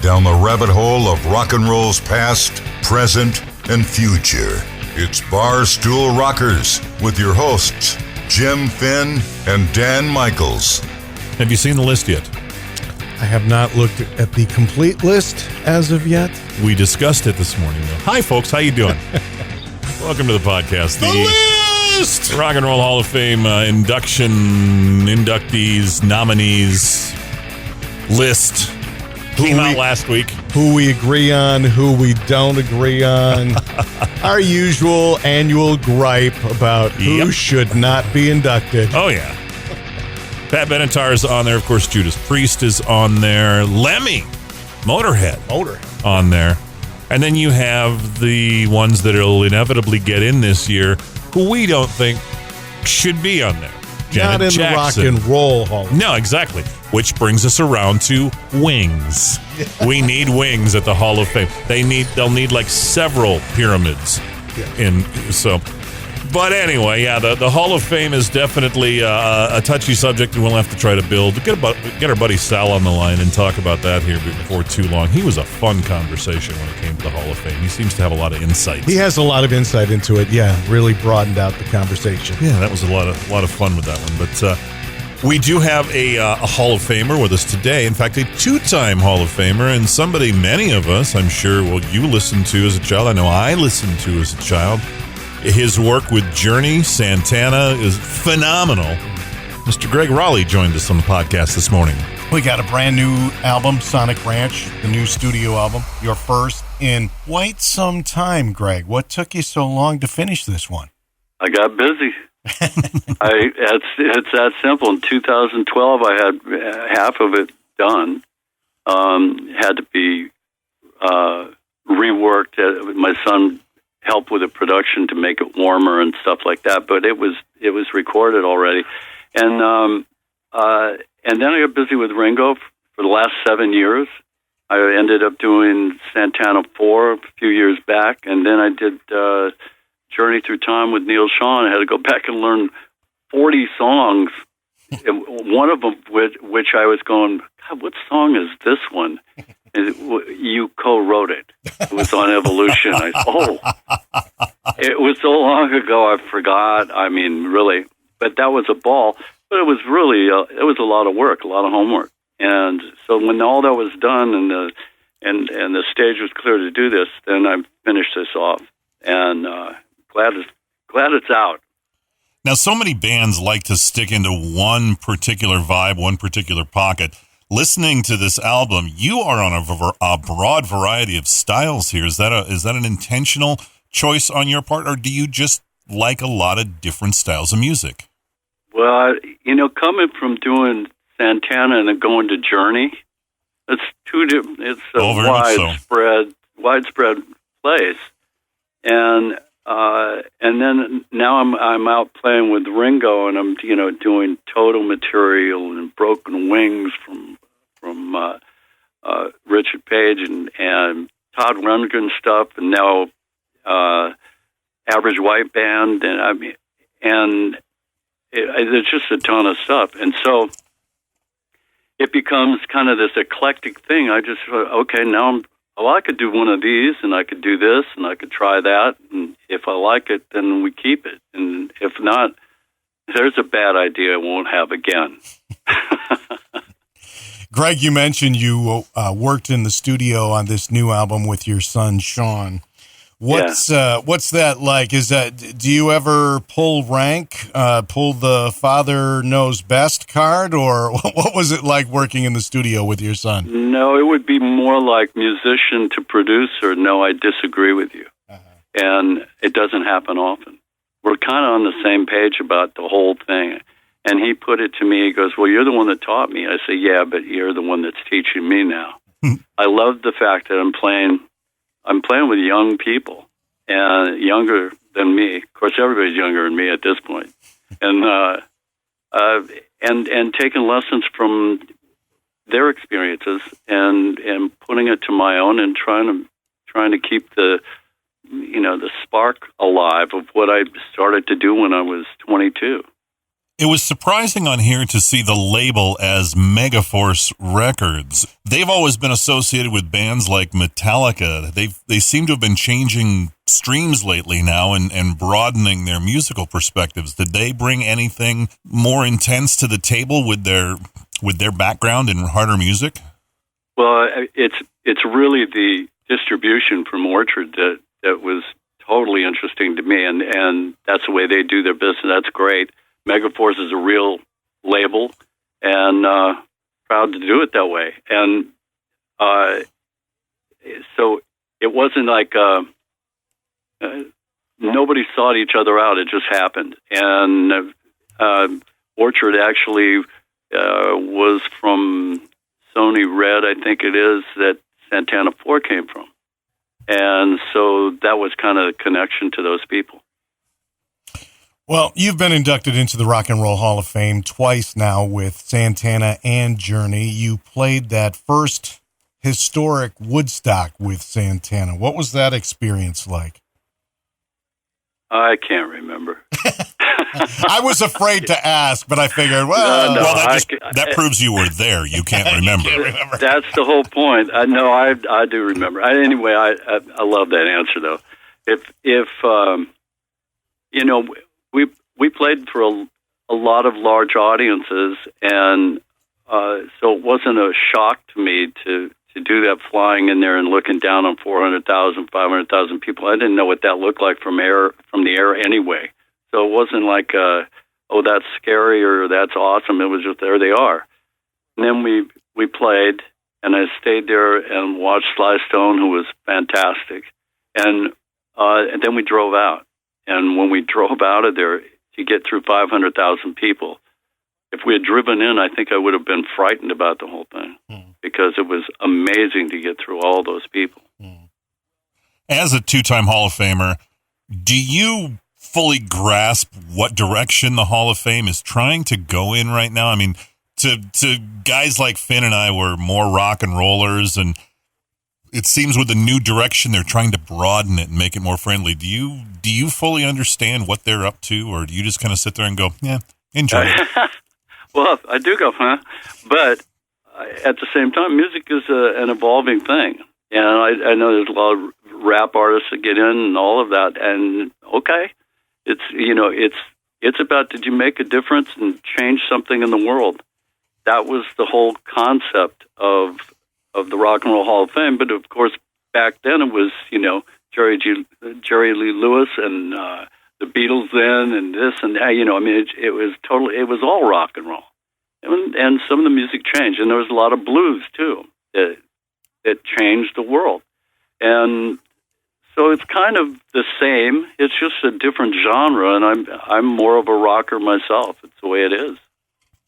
down the rabbit hole of rock and roll's past, present, and future. It's Barstool Rockers with your hosts, Jim Finn and Dan Michaels. Have you seen the list yet? I have not looked at the complete list as of yet. We discussed it this morning, though. Hi, folks. How you doing? Welcome to the podcast. The list! Rock and Roll Hall of Fame inductees, nominees list came out last week. Who we agree on, who we don't agree on. Our usual annual gripe about who should not be inducted. Oh, yeah. Pat Benatar is on there. Of course, Judas Priest is on there. Lemmy, Motorhead on there. And then you have the ones that will inevitably get in this year who we don't think should be on there. Not in Jackson. the Rock and Roll Hall. No, exactly. Which brings us around to wings. We need wings at the Hall of Fame. They'll need like several pyramids. But anyway, yeah, the Hall of Fame is definitely a touchy subject, and we'll have to try to get our buddy Sal on the line and talk about that here before too long. He was a fun conversation when it came to the Hall of Fame. He seems to have a lot of insight. He has a lot of insight into it. Yeah, really broadened out the conversation. Yeah, that was a lot of fun with that one. But we do have a Hall of Famer with us today. In fact, a two-time Hall of Famer, and somebody many of us, I'm sure, you listened to as a child. I know I listened to as a child. His work with Journey, Santana is phenomenal. Mr. Gregg Rolie joined us on the podcast this morning. We got a brand new album, Sonic Ranch, the new studio album, your first in quite some time, Greg. What took you so long to finish this one? I got busy. It's that simple. In 2012, I had half of it done. Had to be reworked. My son help with the production to make it warmer and stuff like that, but it was recorded already, and then I got busy with Ringo for the last 7 years. I ended up doing Santana 4 a few years back, and then I did Journey Through Time with Neil Schon. I had to go back and learn 40 songs, one of them which I was going, God, what song is this one? You co-wrote it. It was on Evolution. It was so long ago I forgot. I mean, really. But that was a ball. But it was really, it was a lot of work, a lot of homework. And so when all that was done and the stage was clear to do this, then I finished this off. And glad it's out. Now, so many bands like to stick into one particular vibe, one particular pocket. Listening to this album, you are on a broad variety of styles here. Is that an intentional choice on your part, or do you just like a lot of different styles of music? Well, coming from doing Santana and then going to Journey, it's a widespread place, and then now I'm out playing with Ringo, and I'm doing Total material and Broken Wings from Richard Page and Todd Rundgren stuff, and now Average White Band, and there's just a ton of stuff, and so it becomes kind of this eclectic thing. I just okay, now I could do one of these, and I could do this, and I could try that, and if I like it, then we keep it, and if not, there's a bad idea I won't have again. Greg, you mentioned you worked in the studio on this new album with your son, Sean. What's that like? Do you ever pull rank, pull the father knows best card, or what was it like working in the studio with your son? No, it would be more like musician to producer. No, I disagree with you. And it doesn't happen often. We're kind of on the same page about the whole thing. And he put it to me, he goes, well, you're the one that taught me. I say, yeah, but you're the one that's teaching me now. I love the fact that I'm playing with young people, and younger than me. Of course, everybody's younger than me at this point. And taking lessons from their experiences and putting it to my own and trying to keep the spark alive of what I started to do when I was 22. It was surprising on here to see the label as Megaforce Records. They've always been associated with bands like Metallica. They seem to have been changing streams lately now and broadening their musical perspectives. Did they bring anything more intense to the table with their background in harder music? Well, it's really the distribution from Orchard that was totally interesting to me, and that's the way they do their business. That's great. Megaforce is a real label, and proud to do it that way. And so it wasn't like nobody sought each other out. It just happened. And Orchard actually was from Sony Red, I think it is, that Santana 4 came from. And so that was kind of the connection to those people. Well, you've been inducted into the Rock and Roll Hall of Fame twice now with Santana and Journey. You played that first historic Woodstock with Santana. What was that experience like? I can't remember. I was afraid to ask, but I figured, that proves you were there. You can't remember. That's the whole point. I do remember. Anyway, I love that answer though. If we played for a lot of large audiences, and so it wasn't a shock to me to do that, flying in there and looking down on 400,000, 500,000 people. I didn't know what that looked like from the air anyway. So it wasn't like, oh, that's scary or that's awesome. It was just, there they are. And then we played, and I stayed there and watched Sly Stone, who was fantastic. And then we drove out. And when we drove out of there, to get through 500,000 people, if we had driven in, I think I would have been frightened about the whole thing because it was amazing to get through all those people. As a two-time Hall of Famer, do you fully grasp what direction the Hall of Fame is trying to go in right now? I mean, to guys like Finn and I were more rock and rollers, and it seems with the new direction they're trying to broaden it and make it more friendly. Do you fully understand what they're up to, or do you just kind of sit there and go, yeah, enjoy it? Well, I do go, huh? But at the same time, music is an evolving thing. And I know there's a lot of rap artists that get in and all of that. And okay, it's about, did you make a difference and change something in the world? That was the whole concept of the Rock and Roll Hall of Fame. But of course, back then it was, Jerry Lee Lewis and the Beatles then, and this and that. It was all rock and roll, and some of the music changed, and there was a lot of blues too that changed the world, and so it's kind of the same. It's just a different genre, and I'm more of a rocker myself. It's the way it is.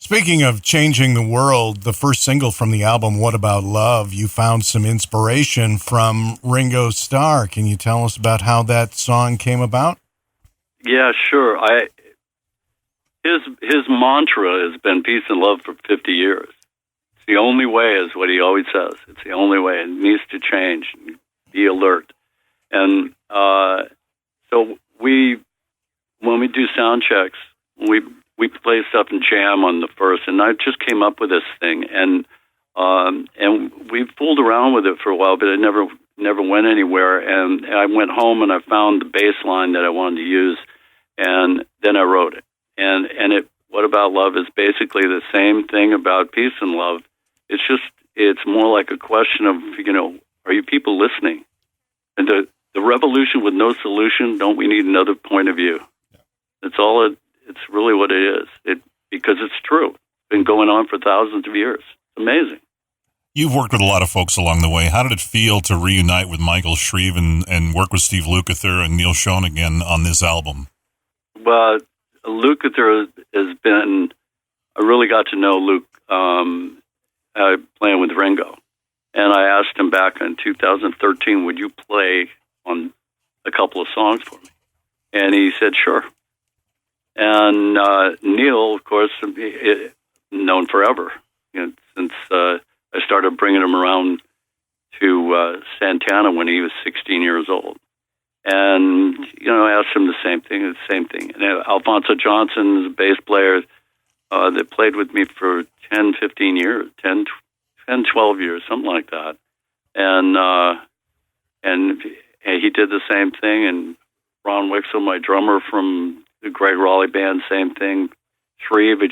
Speaking of changing the world, the first single from the album, What About Love, you found some inspiration from Ringo Starr. Can you tell us about how that song came about? Yeah, sure. His mantra has been peace and love for 50 years. It's the only way, is what he always says. It's the only way. It needs to change. Be alert. And so when we do sound checks, we play stuff and jam on the first, and I just came up with this thing, and we fooled around with it for a while, but it never went anywhere. And I went home and I found the bass line that I wanted to use, and then I wrote it. And What About Love is basically the same thing about peace and love. It's more like a question of, are you people listening? And the revolution with no solution, don't we need another point of view? It's really what it is. Because it's true. It's been going on for thousands of years. It's amazing. You've worked with a lot of folks along the way. How did it feel to reunite with Michael Shreve and work with Steve Lukather and Neil Schon again on this album? Well, Lukather has been... I really got to know Luke playing with Ringo. And I asked him back in 2013, would you play on a couple of songs for me? And he said, sure. And Neil, of course, known forever, since I started bringing him around to Santana when he was 16 years old. And, I asked him the same thing. And Alfonso Johnson is a bass player. that played with me for 10, 15 years, 10, 12 years, something like that. And he did the same thing. And Ron Wixel, my drummer from the Gregg Rolie band, same thing. Three, but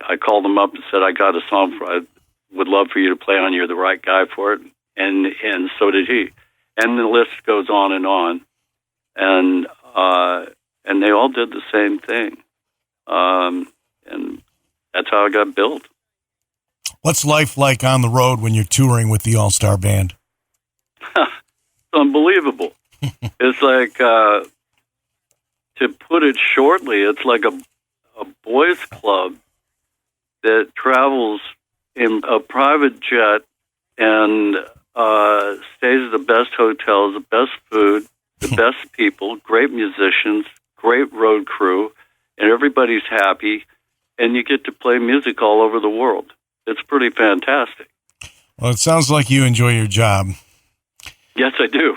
I called him up and said, I got a song I would love for you to play on. You're the right guy for it. And so did he. And the list goes on. And they all did the same thing. And that's how I got built. What's life like on the road when you're touring with the All-Star Band? It's unbelievable. It's like, to put it shortly, it's like a boys club that travels in a private jet and stays at the best hotels, the best food, the best people, great musicians, great road crew, and everybody's happy, and you get to play music all over the world. It's pretty fantastic. Well, it sounds like you enjoy your job. Yes, I do.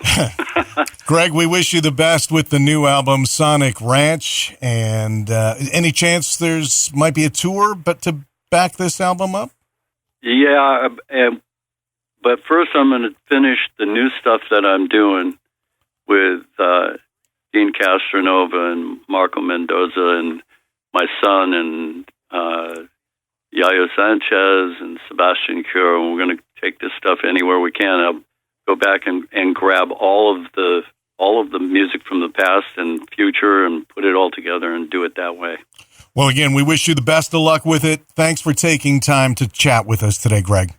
Gregg, we wish you the best with the new album, Sonic Ranch. And any chance there's might be a tour but to back this album up? Yeah, but first I'm going to finish the new stuff that I'm doing with Dean Castronova and Marco Mendoza and my son and Yayo Sanchez and Sebastian Cure. And we're going to take this stuff anywhere we can. I'll go back and grab all of the music from the past and future and put it all together and do it that way. Well, again, we wish you the best of luck with it. Thanks for taking time to chat with us today, Gregg.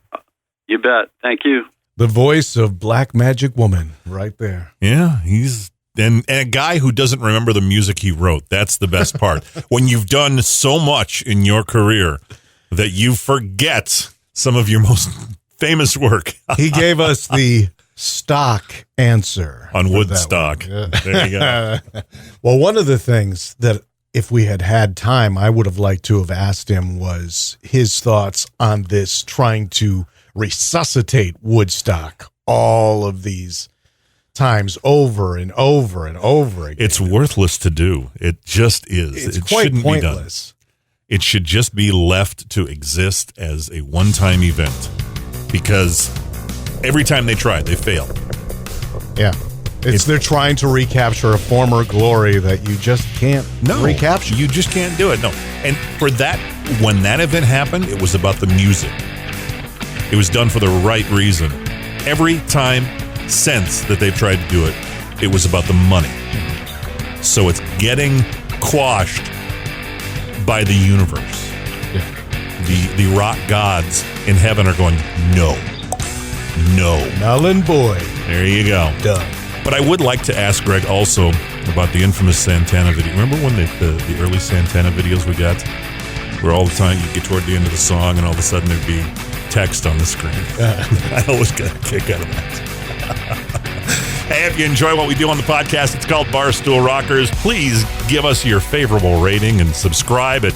You bet. Thank you. The voice of Black Magic Woman right there. Yeah, he's and a guy who doesn't remember the music he wrote. That's the best part. When you've done so much in your career that you forget some of your most famous work. He gave us the stock answer on Woodstock. There you go. Well, one of the things that if we had had time, I would have liked to have asked him was his thoughts on this, trying to resuscitate Woodstock all of these times over and over and over again. It's worthless to do. It just is. It's it quite shouldn't pointless. Be done. It should just be left to exist as a one-time event, because every time they try, they fail. Yeah. They're trying to recapture a former glory that you just can't recapture. You just can't do it. No. And for that, when that event happened, it was about the music. It was done for the right reason. Every time since that they've tried to do it, it was about the money. So it's getting quashed by the universe. Yeah. The rock gods in heaven are going, no. Null and void. There you go. Done. But I would like to ask Gregg also about the infamous Santana video. Remember when the early Santana videos we got, where all the time you get toward the end of the song and all of a sudden there'd be text on the screen? I always got a kick out of that. Hey, if you enjoy what we do on the podcast, it's called Barstool Rockers. Please give us your favorable rating and subscribe at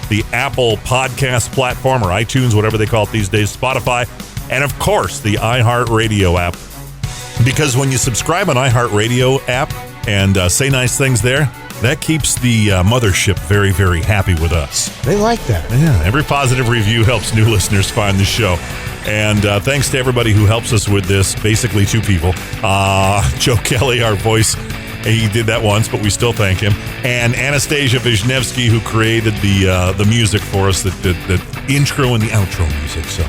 the Apple Podcast platform or iTunes, whatever they call it these days, Spotify, and of course the iHeartRadio app. Because when you subscribe on iHeartRadio app and say nice things there, that keeps the mothership very, very happy with us. They like that. Yeah, every positive review helps new listeners find the show. And thanks to everybody who helps us with this, basically two people. Joe Kelly, our voice, he did that once, but we still thank him. And Anastasia Wisniewski, who created the music for us, the intro and the outro music. So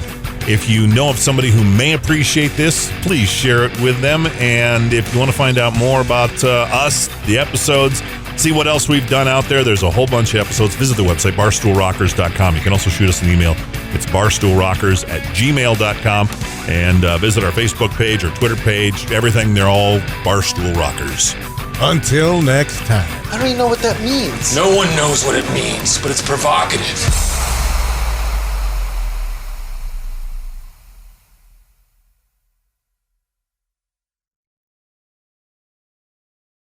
if you know of somebody who may appreciate this, please share it with them. And if you want to find out more about us, the episodes, see what else we've done out there, there's a whole bunch of episodes. Visit the website, barstoolrockers.com. You can also shoot us an email. It's barstoolrockers@gmail.com. And visit our Facebook page or Twitter page. Everything, they're all Barstool Rockers. Until next time. I don't even know what that means. No one knows what it means, but it's provocative.